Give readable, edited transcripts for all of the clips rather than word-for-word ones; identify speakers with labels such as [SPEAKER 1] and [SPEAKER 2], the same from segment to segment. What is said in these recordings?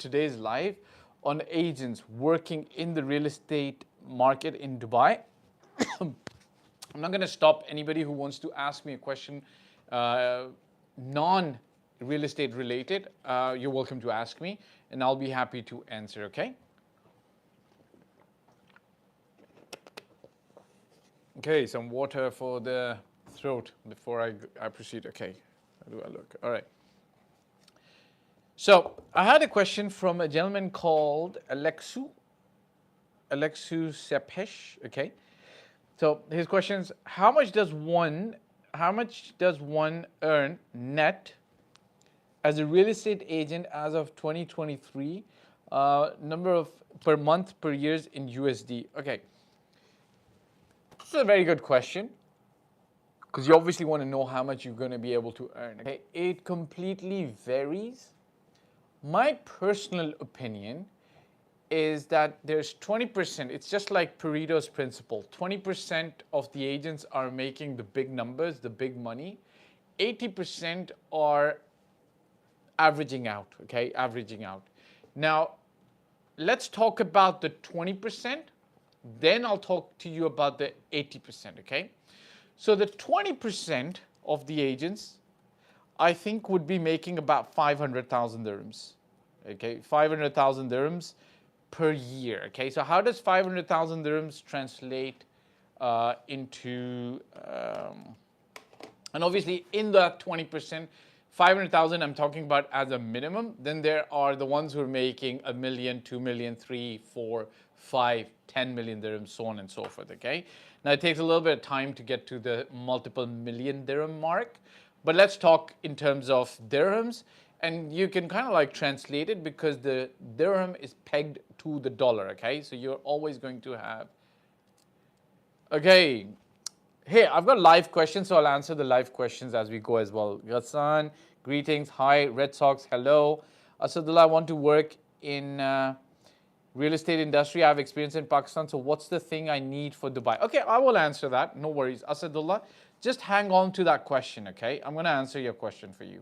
[SPEAKER 1] today's live on agents working in the real estate market in Dubai. I'm not going to stop anybody who wants to ask me a question non-real estate related. You're welcome to ask me, and I'll be happy to answer, okay? Okay, some water for the throat before I proceed. Okay, how do I look? All right. So I had a question from a gentleman called Alexu Sepesh. Okay. So his question is: How much does one earn net as a real estate agent as of 2023? Number of per month per years in USD. Okay. This is a very good question, because you obviously want to know how much you're going to be able to earn. Okay? It completely varies. My personal opinion is that there's 20%. It's just like Pareto's principle. 20% of the agents are making the big numbers, the big money. 80% are averaging out, okay? Averaging out. Now, let's talk about the 20%. Then I'll talk to you about the 80%, okay? So the 20% of the agents, I think, would be making about 500,000 dirhams, okay? 500,000 dirhams per year, okay? So how does 500,000 dirhams translate into, and obviously in that 20%, 500,000 I'm talking about as a minimum. Then there are the ones who are making 1 million, 2 million, 3, 4, 5, 10 million dirhams, so on and so forth, okay? Now it takes a little bit of time to get to the multiple million dirham mark, but let's talk in terms of dirhams, and you can kind of like translate it because the dirham is pegged to the dollar, okay? So you're always going to have, okay. Hey, I've got live questions, so I'll answer the live questions as we go as well. Ghassan, greetings, hi. Red Sox, hello. Asadullah, I want to work in real estate industry. I have experience in Pakistan, so what's the thing I need for Dubai? Okay, I will answer that, no worries. Asadullah, just hang on to that question, okay? I'm going to answer your question for you.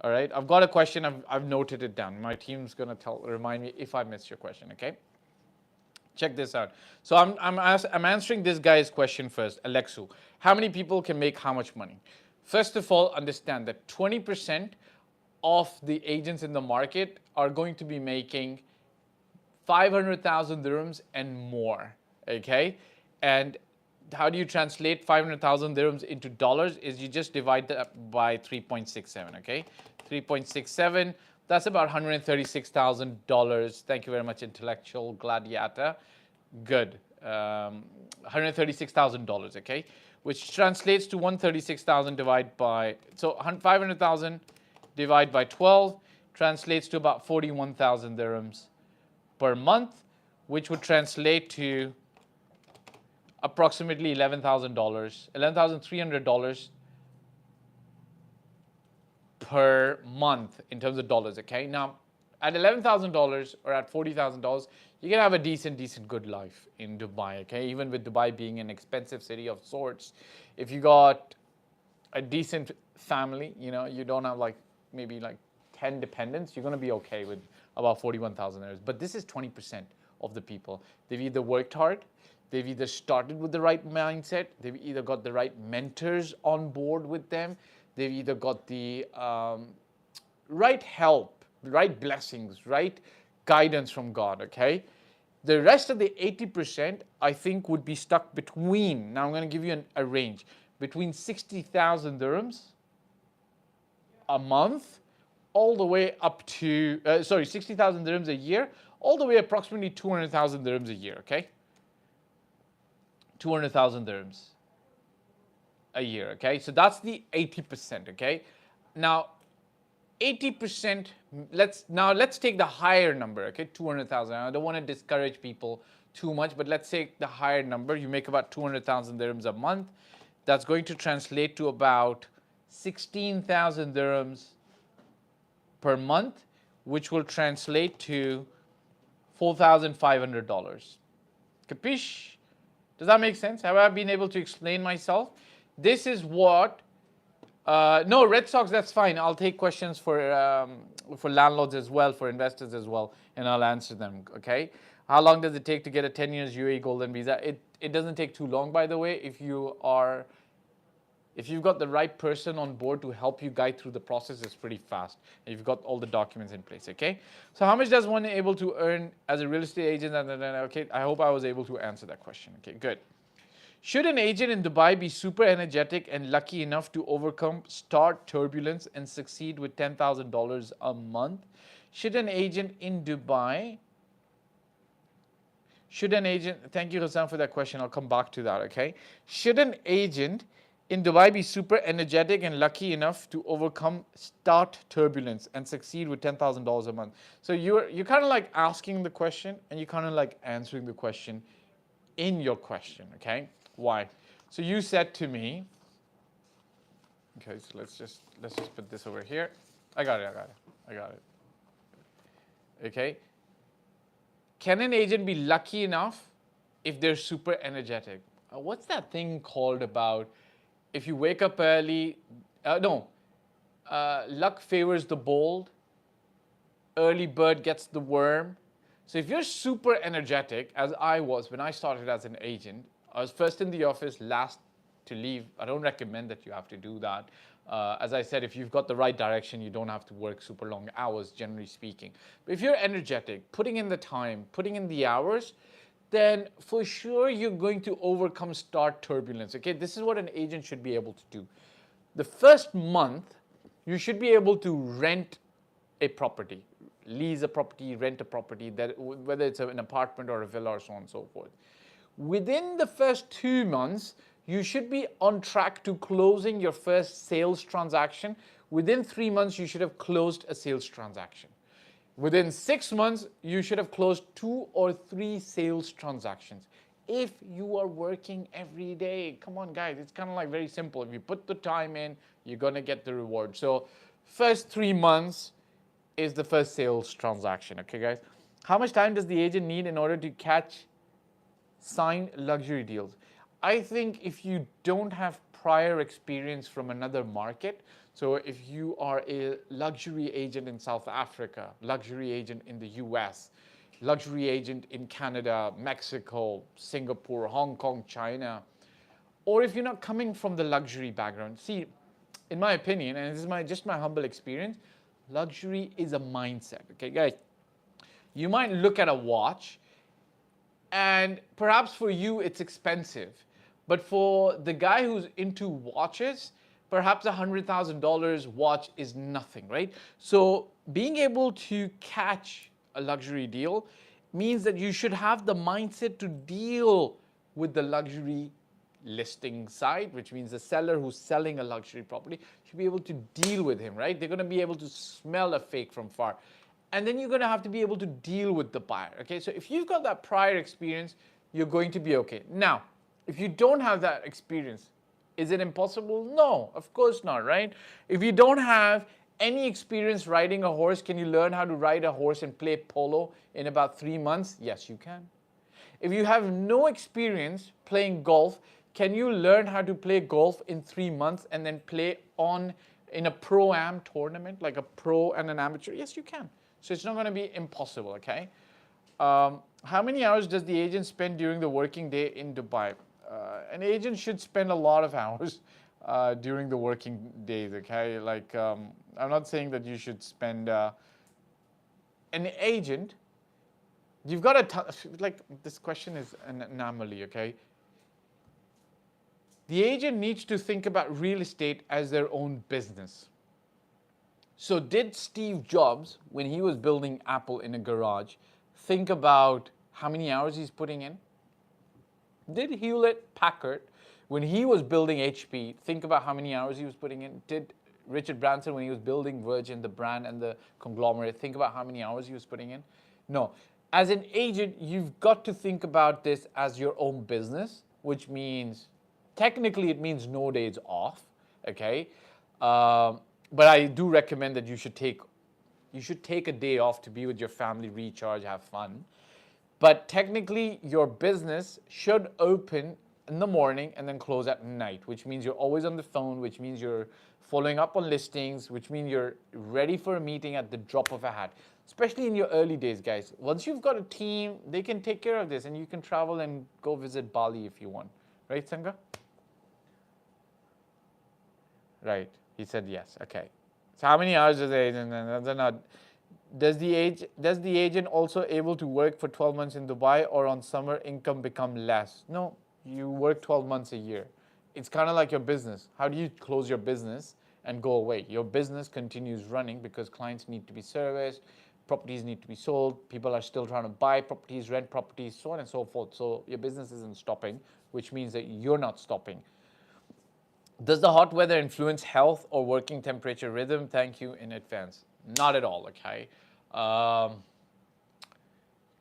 [SPEAKER 1] All right, I've got a question, I've noted it down. My team's going to remind me if I missed your question, okay? Check this out. So I'm answering this guy's question first, Alexu. How many people can make how much money? First of all, understand that 20% of the agents in the market are going to be making 500,000 dirhams and more, okay? And how do you translate 500,000 dirhams into dollars? Is you just divide that by 3.67, okay? 3.67. That's about $136,000. Thank you very much, intellectual gladiator. Good. $136,000, okay? Which translates to 136,000 divided by, so 500,000 divided by 12 translates to about 41,000 dirhams per month, which would translate to approximately $11,000, $11,300 per month in terms of dollars, okay? Now, at $11,000 or at $40,000, you can have a decent, good life in Dubai, okay? Even with Dubai being an expensive city of sorts, if you got a decent family, you know, you don't have like maybe like 10 dependents, you're going to be okay with about 41,000 dirhams. But this is 20% of the people. They've either worked hard, they've either started with the right mindset, they've either got the right mentors on board with them, they've either got the right help, right blessings, right guidance from God, okay? The rest of the 80%, I think, would be stuck between, now I'm going to give you a range, between 60,000 dirhams a month, all the way up to, 60,000 dirhams a year, all the way approximately 200,000 dirhams a year, okay? 200,000 dirhams a year, okay? So that's the 80%, okay? Now, 80%, let's take the higher number, okay? 200,000. I don't want to discourage people too much, but let's take the higher number. You make about 200,000 dirhams a month. That's going to translate to about 16,000 dirhams per month, which will translate to $4,500. Capiche? Does that make sense? Have I been able to explain myself? This is what No, Red Sox, that's fine. I'll take questions for landlords as well, for investors as well, and I'll answer them, okay? How long does it take to get a 10 years UAE Golden Visa? It doesn't take too long, by the way, if you've got the right person on board to help you guide through the process. It's pretty fast. You've got all the documents in place, okay? So how much does one able to earn as a real estate agent? Okay, I hope I was able to answer that question. Okay, good. Should an agent in Dubai be super energetic and lucky enough to overcome start turbulence and succeed with $10,000 a month? Should an agent in Dubai, thank you Hassan for that question, I'll come back to that, okay? Should an agent in Dubai be super energetic and lucky enough to overcome start turbulence and succeed with $10,000 a month? So you're kind of like asking the question and you're kind of like answering the question in your question, okay? Why? So you said to me, okay, so let's just put this over here. I got it. Okay. Can an agent be lucky enough if they're super energetic? What's that thing called about if you wake up early? Luck favors the bold. Early bird gets the worm. So if you're super energetic, as I was when I started as an agent, I was first in the office, last to leave. I don't recommend that you have to do that. As I said, if you've got the right direction, you don't have to work super long hours, generally speaking. But if you're energetic, putting in the time, putting in the hours, then for sure you're going to overcome start turbulence. Okay, this is what an agent should be able to do. The first month, you should be able to rent a property, lease a property, rent a property, that whether it's an apartment or a villa or so on and so forth. Within the first 2 months, you should be on track to closing your first sales transaction. Within 3 months, you should have closed a sales transaction. Within 6 months, you should have closed 2 or 3 sales transactions. If you are working every day, come on guys, it's kind of like very simple. If you put the time in, you're going to get the reward. So first 3 months is the first sales transaction, okay guys? How much time does the agent need in order to sign luxury deals? I think if you don't have prior experience from another market, so if you are a luxury agent in South Africa, luxury agent in the US, luxury agent in Canada, Mexico, Singapore, Hong Kong, China, or if you're not coming from the luxury background, see, in my opinion, and this is just my humble experience, luxury is a mindset, okay guys? You might look at a watch and perhaps for you it's expensive, but for the guy who's into watches, perhaps $100,000 watch is nothing, right? So being able to catch a luxury deal means that you should have the mindset to deal with the luxury listing side, which means the seller who's selling a luxury property should be able to deal with him, right? They're going to be able to smell a fake from far. And then you're going to have to be able to deal with the buyer, okay? So if you've got that prior experience, you're going to be okay. Now, if you don't have that experience, is it impossible? No, of course not, right? If you don't have any experience riding a horse, can you learn how to ride a horse and play polo in about 3 months? Yes, you can. If you have no experience playing golf, can you learn how to play golf in 3 months and then play in a pro-am tournament, like a pro and an amateur? Yes, you can. So it's not going to be impossible, okay? How many hours does the agent spend during the working day in Dubai? An agent should spend a lot of hours during the working days, okay? Like, I'm not saying that you should spend... an agent, you've got to... Like, this question is an anomaly, okay? The agent needs to think about real estate as their own business. So did Steve Jobs, when he was building Apple in a garage, think about how many hours he's putting in? Did Hewlett Packard, when he was building HP, think about how many hours he was putting in? Did Richard Branson, when he was building Virgin, the brand and the conglomerate, think about how many hours he was putting in? No. As an agent, you've got to think about this as your own business, which means, technically it means no days off, okay? But I do recommend that you should take a day off to be with your family, recharge, have fun. But technically, your business should open in the morning and then close at night, which means you're always on the phone, which means you're following up on listings, which means you're ready for a meeting at the drop of a hat. Especially in your early days, guys. Once you've got a team, they can take care of this and you can travel and go visit Bali if you want. Right, Sangha? Right. He said yes. Okay. So how many hours does the agent? Does the agent also able to work for 12 months in Dubai, or on summer income become less? No, you work 12 months a year. It's kind of like your business. How do you close your business and go away? Your business continues running because clients need to be serviced, properties need to be sold, people are still trying to buy properties, rent properties, so on and so forth. So your business isn't stopping, which means that you're not stopping. Does the hot weather influence health or working temperature rhythm? Thank you in advance. Not at all, okay? Um,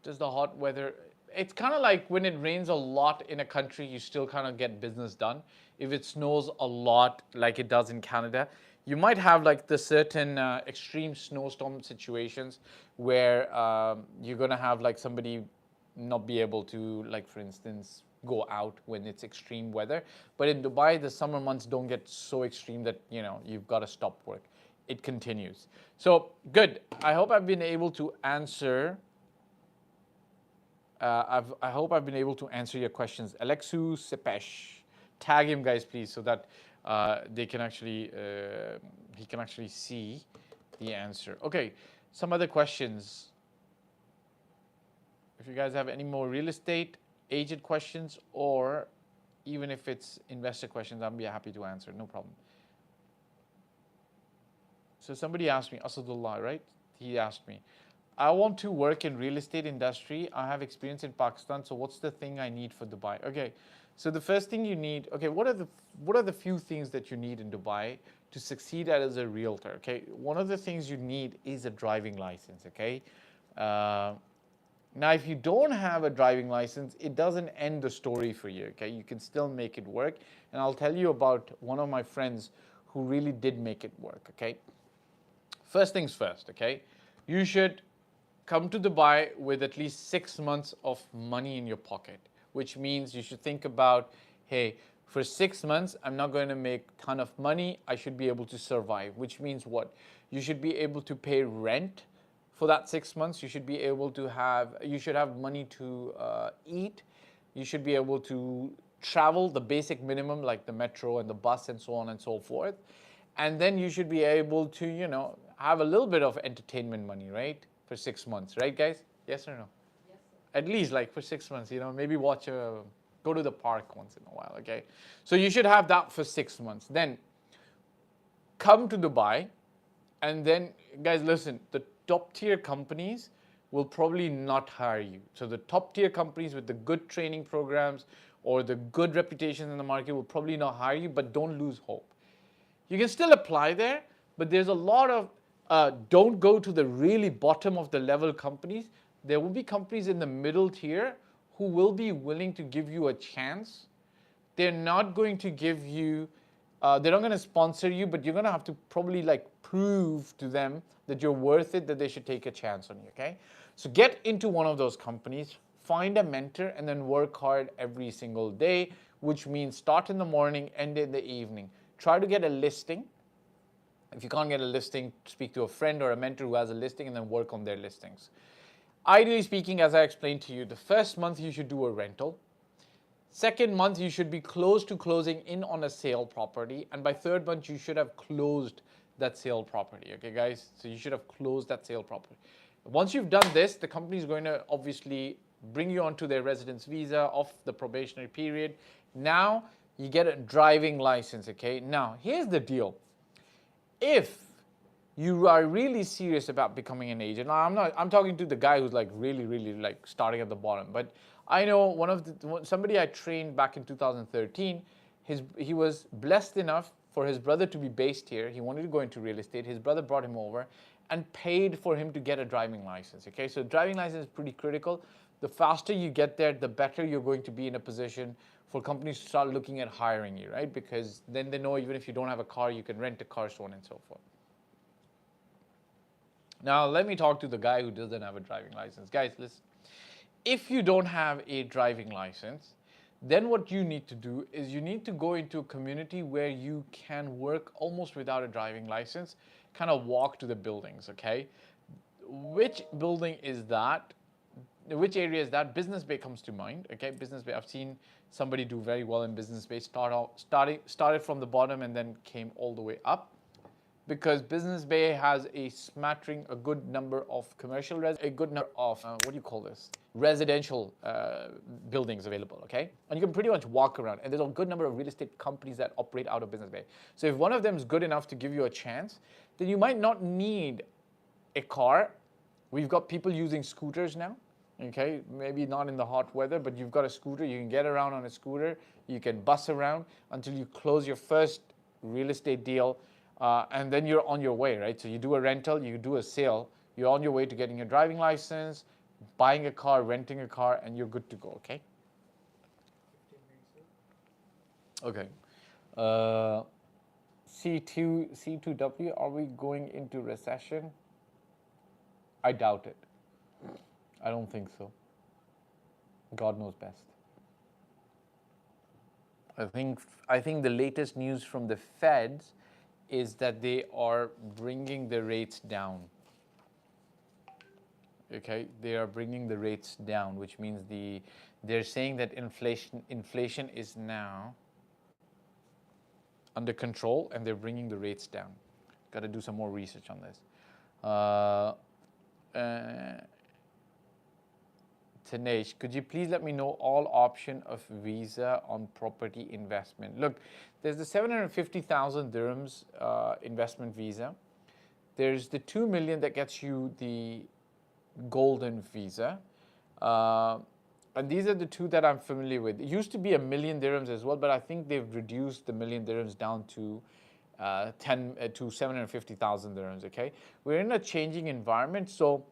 [SPEAKER 1] does the hot weather, it's kind of like when it rains a lot in a country, you still kind of get business done. If it snows a lot, like it does in Canada, you might have like the certain extreme snowstorm situations where you're going to have like somebody not be able to, like for instance, go out when it's extreme weather. But in Dubai, the summer months don't get so extreme that, you know, you've got to stop work. It continues. So good. I hope I've been able to answer. I hope I've been able to answer your questions. Alexu Sepesh, tag him, guys, please, so that they can actually he can actually see the answer. Okay, some other questions. If you guys have any more real estate agent questions, or even if it's investor questions, I'll be happy to answer. No problem. So somebody asked me, Asadullah, right? He asked me, I want to work in real estate industry. I have experience in Pakistan. So what's the thing I need for Dubai? Okay. So the first thing you need, okay, what are the few things that you need in Dubai to succeed as a realtor? Okay. One of the things you need is a driving license. Okay. Now, if you don't have a driving license, it doesn't end the story for you. Okay. You can still make it work. And I'll tell you about one of my friends who really did make it work. Okay. First things first. Okay. You should come to Dubai with at least 6 months of money in your pocket, which means you should think about, hey, for 6 months, I'm not going to make a ton of money. I should be able to survive, which means what? You should be able to pay rent for that 6 months. You should be able to you should have money to eat. You should be able to travel the basic minimum, like the metro and the bus and so on and so forth. And then you should be able to, you know, have a little bit of entertainment money, right? For 6 months, right, guys? Yes or no? Yes, sir. At least like for 6 months, you know, maybe go to the park once in a while, okay? So you should have that for 6 months. Then come to Dubai, and then, guys, listen, the top tier companies will probably not hire you. So the top tier companies with the good training programs or the good reputation in the market will probably not hire you, but don't lose hope. You can still apply there, but there's a lot of don't go to the really bottom of the level companies. There will be companies in the middle tier who will be willing to give you a chance. They're not going to give you, they're not going to sponsor you, but you're going to have to probably like prove to them that you're worth it, that they should take a chance on you, okay? So get into one of those companies, find a mentor, and then work hard every single day, which means start in the morning, end in the evening. Try to get a listing. If you can't get a listing, speak to a friend or a mentor who has a listing and then work on their listings. Ideally speaking, as I explained to you, the first month you should do a rental. Second month, you should be close to closing in on a sale property. And by third month, you should have closed that sale property. Okay, guys? So you should have closed that sale property. Once you've done this, the company is going to obviously bring you onto their residence visa off the probationary period. Now you get a driving license. Okay. Now here's the deal. If you are really serious about becoming an agent, now I'm talking to the guy who's like really like starting at the bottom, but I know somebody I trained back in 2013, he was blessed enough for his brother to be based here. He wanted to go into real estate. His brother brought him over and paid for him to get a driving license. Okay, so driving license is pretty critical. The faster you get there, the better you're going to be in a position for companies to start looking at hiring you, right? Because then they know even if you don't have a car, you can rent a car, so on and so forth. Now, let me talk to the guy who doesn't have a driving license. Guys, listen. If you don't have a driving license, then what you need to do is you need to go into a community where you can work almost without a driving license, kind of walk to the buildings, okay? Which building is that? Which area is that? Business Bay comes to mind, okay? Business Bay, I've seen somebody do very well in Business Bay, started from the bottom and then came all the way up, because Business Bay has a smattering, a good number of commercial, a good number of, what do you call this? Residential buildings available, okay? And you can pretty much walk around, and there's a good number of real estate companies that operate out of Business Bay. So if one of them is good enough to give you a chance, then you might not need a car. We've got people using scooters now, okay? Maybe not in the hot weather, but you've got a scooter, you can get around on a scooter, you can bus around until you close your first real estate deal, and then you're on your way, right? So you do a rental, you do a sale, you're on your way to getting your driving license, buying a car, renting a car, and you're good to go, okay? Okay. C2W, are we going into recession? I doubt it. I don't think so. God knows best. I think the latest news from the Feds is that they are bringing the rates down. Okay, they are bringing the rates down, which means they're saying that inflation is now under control, and they're bringing the rates down. Got to do some more research on this. Tanesh, could you please let me know all option of visa on property investment? Look, there's the 750,000 dirhams investment visa. There's the 2 million that gets you the golden visa. And these are the two that I'm familiar with. It used to be 1 million dirhams as well, but I think they've reduced the 1 million dirhams down to 750,000 dirhams, okay? We're in a changing environment, so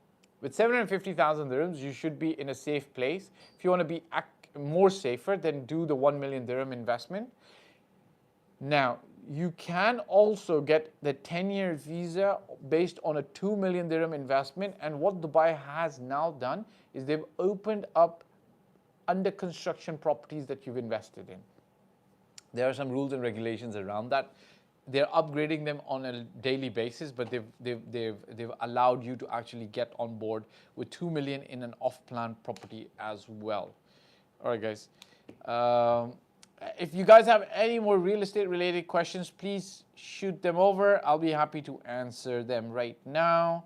[SPEAKER 1] with 750,000 dirhams, you should be in a safe place. If you want to be more safer, then do the 1 million dirham investment. Now, you can also get the 10-year visa based on a 2 million dirham investment. And what Dubai has now done is they've opened up under construction properties that you've invested in. There are some rules and regulations around that. They're upgrading them on a daily basis, but they've allowed you to actually get on board with 2 million in an off-plan property as well. All right, guys. If you guys have any more real estate related questions, please shoot them over. I'll be happy to answer them right now.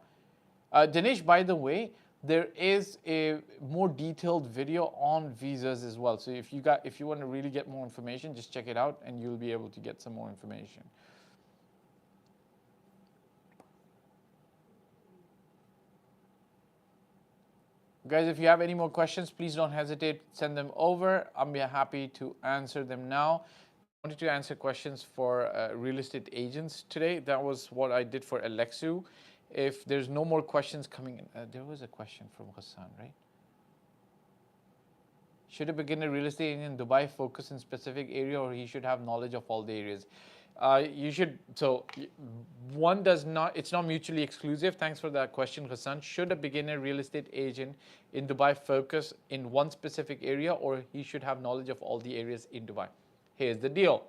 [SPEAKER 1] Dinesh, by the way, there is a more detailed video on visas as well. So if you want to really get more information, just check it out and you'll be able to get some more information. Guys, if you have any more questions, please don't hesitate, send them over. I'll be happy to answer them now. I wanted to answer questions for real estate agents today. That was what I did for Alexu. If there's no more questions coming in, there was a question from Hassan, right? Should a beginner real estate agent in Dubai focus in specific area, or he should have knowledge of all the areas? You should, so one does not, it's not mutually exclusive. Thanks for that question, Hassan. Should a beginner real estate agent in Dubai focus in one specific area, or he should have knowledge of all the areas in Dubai? Here's the deal.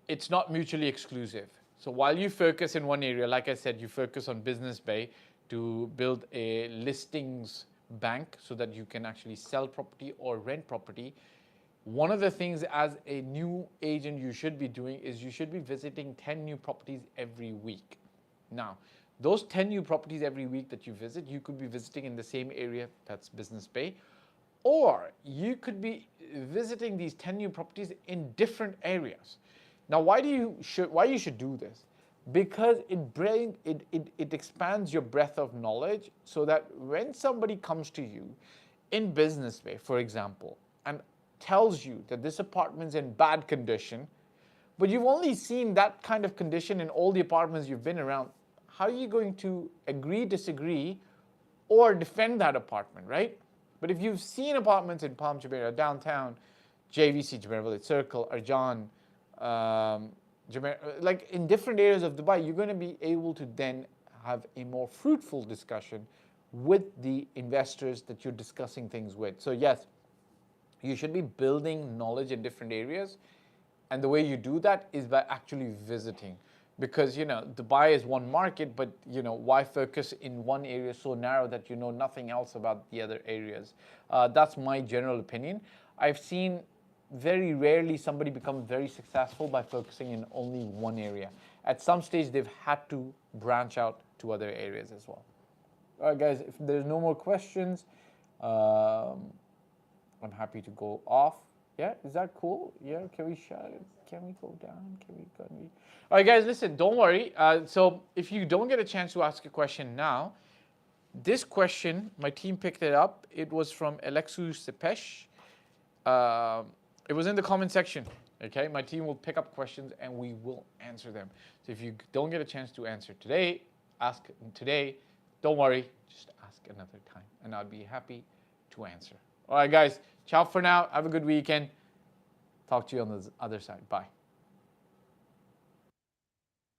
[SPEAKER 1] It's not mutually exclusive. So while you focus in one area, like I said, you focus on Business Bay to build a listings bank so that you can actually sell property or rent property. One of the things as a new agent you should be doing is you should be visiting 10 new properties every week. Now, those 10 new properties every week that you visit, you could be visiting in the same area, that's Business Bay, or you could be visiting these 10 new properties in different areas. Now, why you should do this? Because it expands your breadth of knowledge so that when somebody comes to you in Business Bay, for example, and tells you that this apartment's in bad condition, but you've only seen that kind of condition in all the apartments you've been around, how are you going to agree, disagree, or defend that apartment, right? But if you've seen apartments in Palm Jumeirah, downtown, JVC, Jumeirah Village Circle, Arjan, like in different areas of Dubai, you're going to be able to then have a more fruitful discussion with the investors that you're discussing things with. So yes, You should be building knowledge in different areas. And the way you do that is by actually visiting. Because, Dubai is one market, but, why focus in one area so narrow that you know nothing else about the other areas? That's my general opinion. I've seen very rarely somebody become very successful by focusing in only one area. At some stage, they've had to branch out to other areas as well. All right, guys, if there's no more questions, I'm happy to go off. Yeah, is that cool? Yeah, can we shut it? Can we go down? Can we? All right, guys, listen, don't worry. So if you don't get a chance to ask a question now, this question, my team picked it up. It was from Alexu Sepesh. It was in the comment section. Okay, my team will pick up questions and we will answer them. So if you don't get a chance to answer today, ask today. Don't worry, just ask another time, and I'll be happy to answer. All right, guys, ciao for now. Have a good weekend. Talk to you on the other side. Bye.